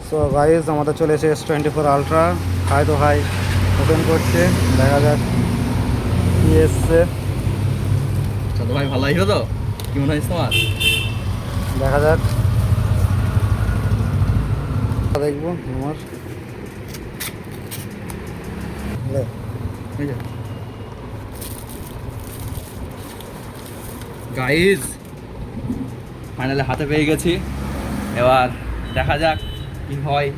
So guys আমাদের চলে এসে S24 আলট্রা। হাই তো হাই ওপেন করছে, দেখা যাক কি এসছে। চলো ভাই, ভালো হইলো তো? কি মনে হয়েছে তোমার? দেখা যাক, দেখবো আমার গাইজ ফাইনালি হাতে পেয়ে গেছি। এবার দেখা যাক কি হয়।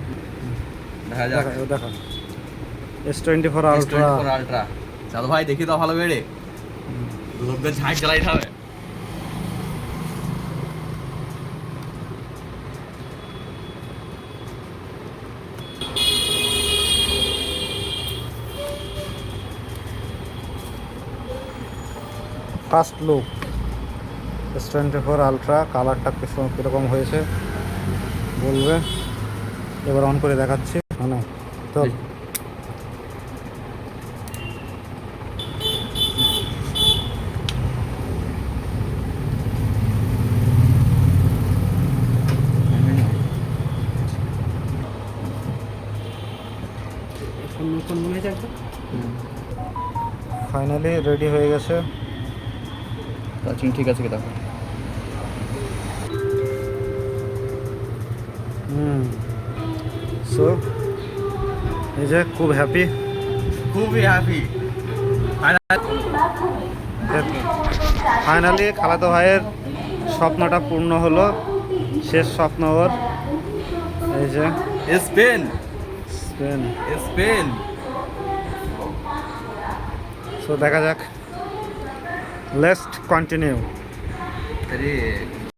দেখা যাক। দেখা S24 আলট্রা। আলট্রা চলো ভাই, দেখি তো ভালো বেড়ে লোকদের ঝাঁক জ্বালাইতে হবে। ফার্স্ট লুক S24 আলট্রা, কালারটা কীরকম হয়েছে বলবে। এবার অন করে দেখাচ্ছি। মানে চল ফাইনালি রেডি হয়ে গেছে। টাচিং ঠিক আছে কি দেখো। সো এই যে খুব হ্যাপি, খুবই হ্যাপি। ফাইনালি খালাতো ভাইয়ের স্বপ্নটা পূর্ণ হলো। শেষ স্বপ্ন ওর। এই যে স্পেন স্পেন। স্পেন। সো দেখা যাক, লেটস কন্টিনিউ। আরে